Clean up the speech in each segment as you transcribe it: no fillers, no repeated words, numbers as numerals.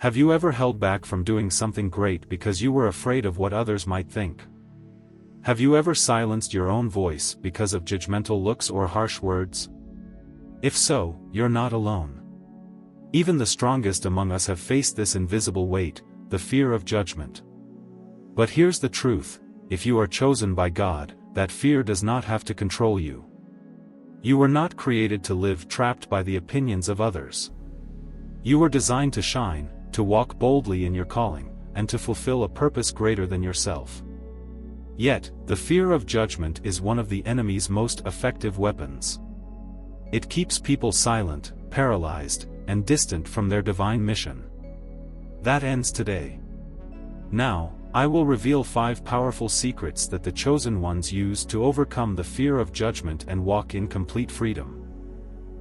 Have you ever held back from doing something great because you were afraid of what others might think? Have you ever silenced your own voice because of judgmental looks or harsh words? If so, you're not alone. Even the strongest among us have faced this invisible weight, the fear of judgment. But here's the truth: if you are chosen by God, that fear does not have to control you. You were not created to live trapped by the opinions of others. You were designed to shine, to walk boldly in your calling, and to fulfill a purpose greater than yourself. Yet, the fear of judgment is one of the enemy's most effective weapons. It keeps people silent, paralyzed, and distant from their divine mission. That ends today. Now, I will reveal 5 powerful secrets that the chosen ones use to overcome the fear of judgment and walk in complete freedom.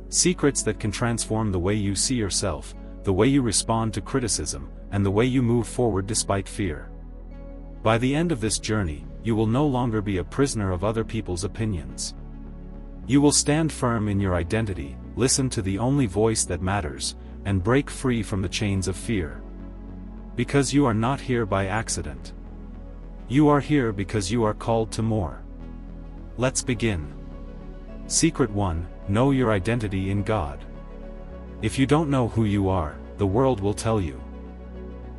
Secrets that can transform the way you see yourself, the way you respond to criticism, and the way you move forward despite fear. By the end of this journey, you will no longer be a prisoner of other people's opinions. You will stand firm in your identity, listen to the only voice that matters, and break free from the chains of fear. Because you are not here by accident. You are here because you are called to more. Let's begin. Secret 1: know your identity in God. If you don't know who you are, the world will tell you.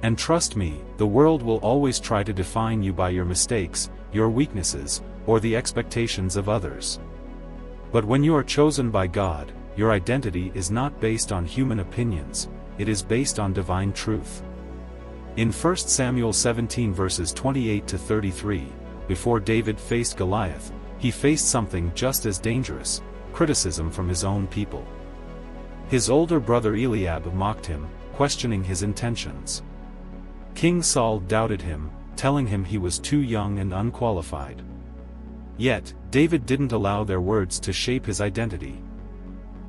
And trust me, the world will always try to define you by your mistakes, your weaknesses, or the expectations of others. But when you are chosen by God, your identity is not based on human opinions, it is based on divine truth. In 1 Samuel 17 verses 28 to 33, before David faced Goliath, he faced something just as dangerous: criticism from his own people. His older brother Eliab mocked him, questioning his intentions. King Saul doubted him, telling him he was too young and unqualified. Yet, David didn't allow their words to shape his identity.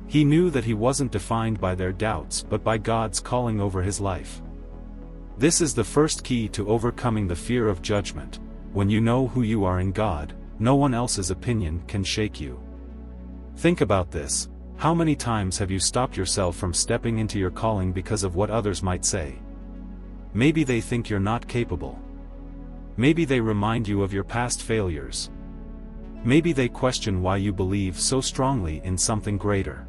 He knew that he wasn't defined by their doubts but by God's calling over his life. This is the first key to overcoming the fear of judgment. When you know who you are in God, no one else's opinion can shake you. Think about this: how many times have you stopped yourself from stepping into your calling because of what others might say? Maybe they think you're not capable. Maybe they remind you of your past failures. Maybe they question why you believe so strongly in something greater.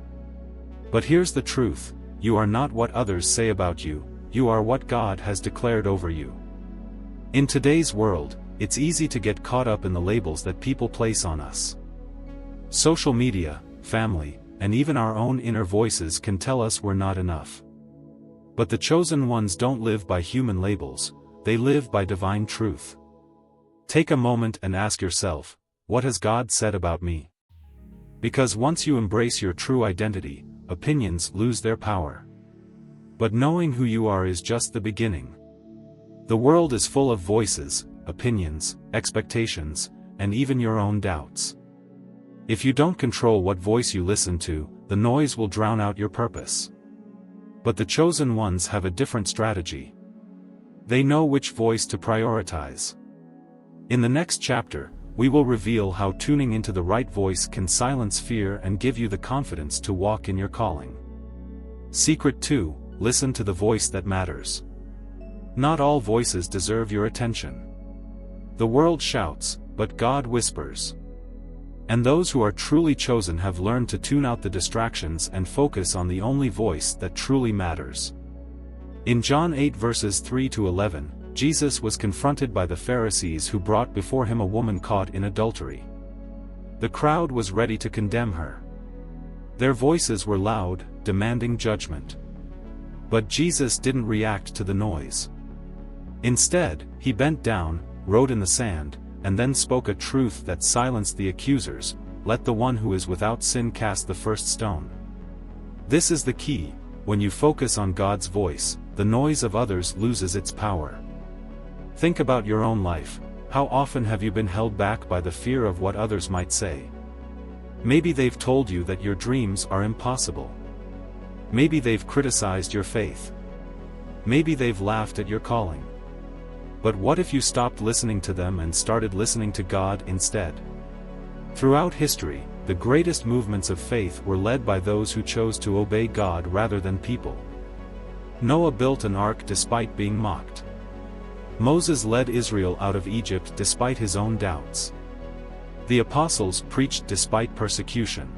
But here's the truth: you are not what others say about you, you are what God has declared over you. In today's world, it's easy to get caught up in the labels that people place on us. Social media, family, and even our own inner voices can tell us we're not enough. But the chosen ones don't live by human labels, they live by divine truth. Take a moment and ask yourself, what has God said about me? Because once you embrace your true identity, opinions lose their power. But knowing who you are is just the beginning. The world is full of voices, opinions, expectations, and even your own doubts. If you don't control what voice you listen to, the noise will drown out your purpose. But the chosen ones have a different strategy. They know which voice to prioritize. In the next chapter, we will reveal how tuning into the right voice can silence fear and give you the confidence to walk in your calling. Secret 2: listen to the voice that matters. Not all voices deserve your attention. The world shouts, but God whispers. And those who are truly chosen have learned to tune out the distractions and focus on the only voice that truly matters. In John 8 verses 3 to 11, Jesus was confronted by the Pharisees who brought before him a woman caught in adultery. The crowd was ready to condemn her. Their voices were loud, demanding judgment. But Jesus didn't react to the noise. Instead, he bent down, wrote in the sand, and then spoke a truth that silenced the accusers: let the one who is without sin cast the first stone. This is the key: when you focus on God's voice, the noise of others loses its power. Think about your own life. How often have you been held back by the fear of what others might say? Maybe they've told you that your dreams are impossible. Maybe they've criticized your faith. Maybe they've laughed at your calling. But what if you stopped listening to them and started listening to God instead? Throughout history, the greatest movements of faith were led by those who chose to obey God rather than people. Noah built an ark despite being mocked. Moses led Israel out of Egypt despite his own doubts. The apostles preached despite persecution.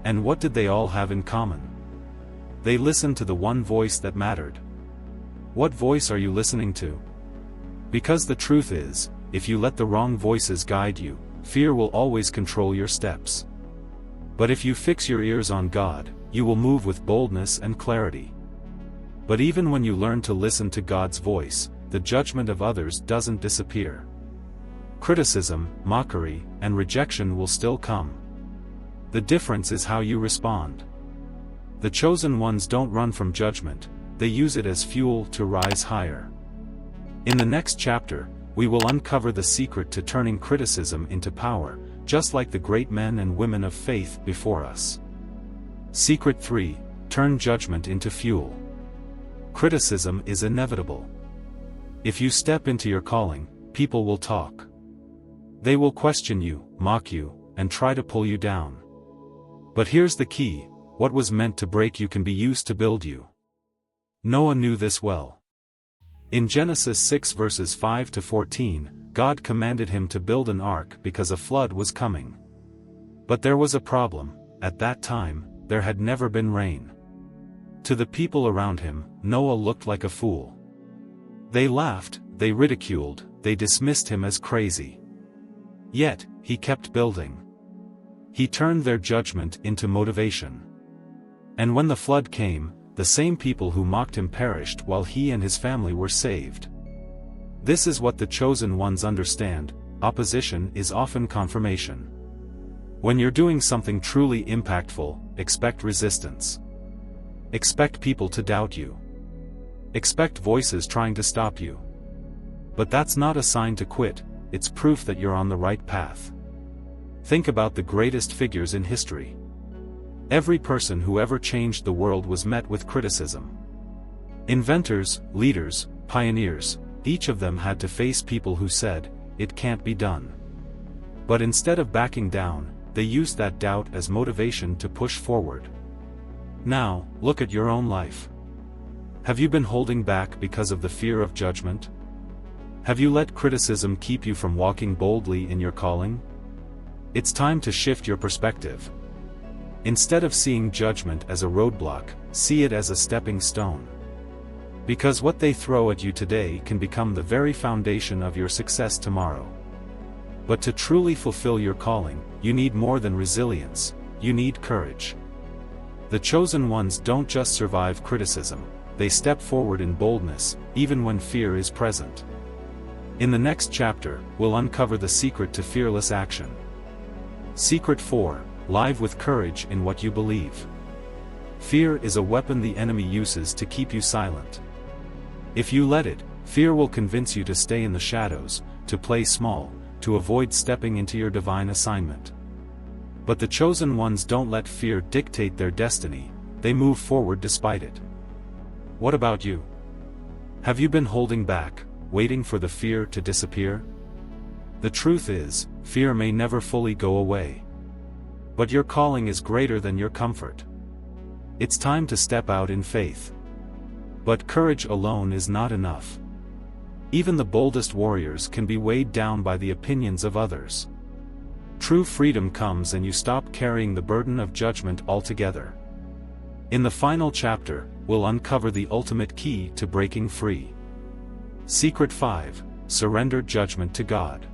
And what did they all have in common? They listened to the one voice that mattered. What voice are you listening to? Because the truth is, if you let the wrong voices guide you, fear will always control your steps. But if you fix your ears on God, you will move with boldness and clarity. But even when you learn to listen to God's voice, the judgment of others doesn't disappear. Criticism, mockery, and rejection will still come. The difference is how you respond. The chosen ones don't run from judgment, they use it as fuel to rise higher. In the next chapter, we will uncover the secret to turning criticism into power, just like the great men and women of faith before us. Secret 3: Turn judgment into fuel. Criticism is inevitable. If you step into your calling, people will talk. They will question you, mock you, and try to pull you down. But here's the key: what was meant to break you can be used to build you. Noah knew this well. In Genesis 6 verses 5 to 14, God commanded him to build an ark because a flood was coming. But there was a problem: at that time, there had never been rain. To the people around him, Noah looked like a fool. They laughed, they ridiculed, they dismissed him as crazy. Yet, he kept building. He turned their judgment into motivation. And when the flood came, the same people who mocked him perished while he and his family were saved. This is what the chosen ones understand: opposition is often confirmation. When you're doing something truly impactful, expect resistance. Expect people to doubt you. Expect voices trying to stop you. But that's not a sign to quit, it's proof that you're on the right path. Think about the greatest figures in history. Every person who ever changed the world was met with criticism. Inventors, leaders, pioneers, each of them had to face people who said, "It can't be done." But instead of backing down, they used that doubt as motivation to push forward. Now, look at your own life. Have you been holding back because of the fear of judgment? Have you let criticism keep you from walking boldly in your calling? It's time to shift your perspective. Instead of seeing judgment as a roadblock, see it as a stepping stone. Because what they throw at you today can become the very foundation of your success tomorrow. But to truly fulfill your calling, you need more than resilience, you need courage. The chosen ones don't just survive criticism, they step forward in boldness, even when fear is present. In the next chapter, we'll uncover the secret to fearless action. Secret 4: Live with courage in what you believe. Fear is a weapon the enemy uses to keep you silent. If you let it, fear will convince you to stay in the shadows, to play small, to avoid stepping into your divine assignment. But the chosen ones don't let fear dictate their destiny, they move forward despite it. What about you? Have you been holding back, waiting for the fear to disappear? The truth is, fear may never fully go away. But your calling is greater than your comfort. It's time to step out in faith. But courage alone is not enough. Even the boldest warriors can be weighed down by the opinions of others. True freedom comes and you stop carrying the burden of judgment altogether. In the final chapter, we'll uncover the ultimate key to breaking free. Secret 5: Surrender judgment to God.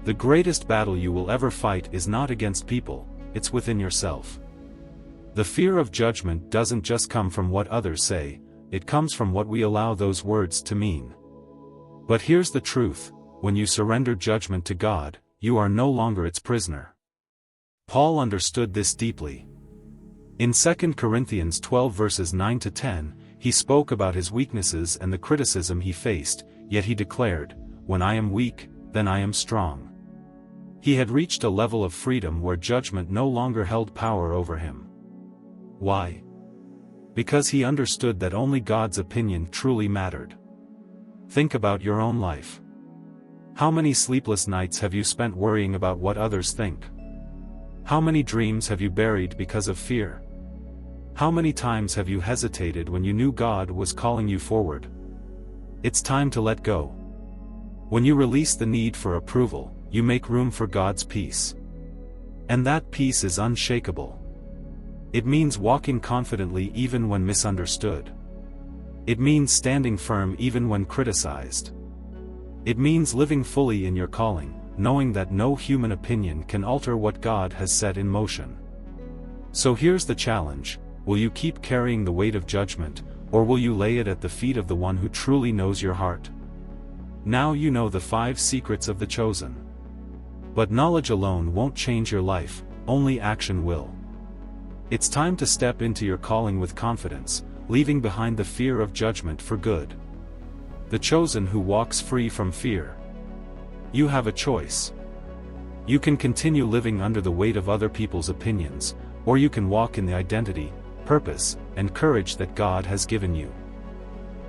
The greatest battle you will ever fight is not against people, it's within yourself. The fear of judgment doesn't just come from what others say, it comes from what we allow those words to mean. But here's the truth: when you surrender judgment to God, you are no longer its prisoner. Paul understood this deeply. In 2 Corinthians 12 verses 9 to 10, he spoke about his weaknesses and the criticism he faced, yet he declared, "When I am weak, then I am strong." He had reached a level of freedom where judgment no longer held power over him. Why? Because he understood that only God's opinion truly mattered. Think about your own life. How many sleepless nights have you spent worrying about what others think? How many dreams have you buried because of fear? How many times have you hesitated when you knew God was calling you forward? It's time to let go. When you release the need for approval, you make room for God's peace. And that peace is unshakable. It means walking confidently even when misunderstood. It means standing firm even when criticized. It means living fully in your calling, knowing that no human opinion can alter what God has set in motion. So here's the challenge: will you keep carrying the weight of judgment, or will you lay it at the feet of the one who truly knows your heart? Now you know the 5 secrets of the chosen. But knowledge alone won't change your life, only action will. It's time to step into your calling with confidence, leaving behind the fear of judgment for good. The chosen who walks free from fear. You have a choice. You can continue living under the weight of other people's opinions, or you can walk in the identity, purpose, and courage that God has given you.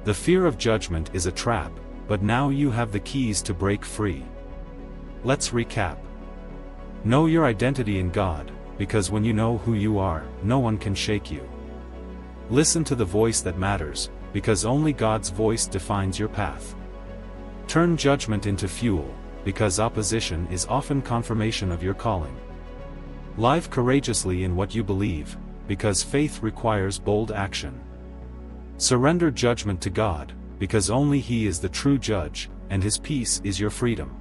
The fear of judgment is a trap, but now you have the keys to break free. Let's recap. Know your identity in God, because when you know who you are, no one can shake you. Listen to the voice that matters, because only God's voice defines your path. Turn judgment into fuel, because opposition is often confirmation of your calling. Live courageously in what you believe, because faith requires bold action. Surrender judgment to God, because only He is the true judge, and His peace is your freedom.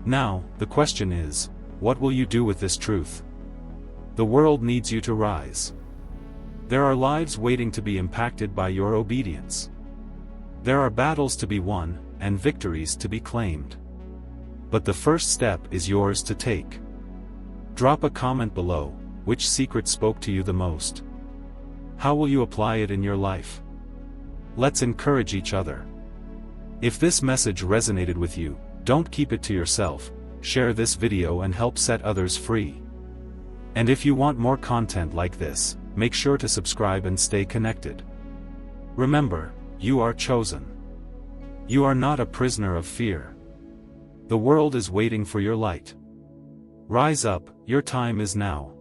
Now, the question is, what will you do with this truth? The world needs you to rise. There are lives waiting to be impacted by your obedience. There are battles to be won, and victories to be claimed. But the first step is yours to take. Drop a comment below: which secret spoke to you the most? How will you apply it in your life? Let's encourage each other. If this message resonated with you, don't keep it to yourself, share this video and help set others free. And if you want more content like this, make sure to subscribe and stay connected. Remember, you are chosen. You are not a prisoner of fear. The world is waiting for your light. Rise up, your time is now.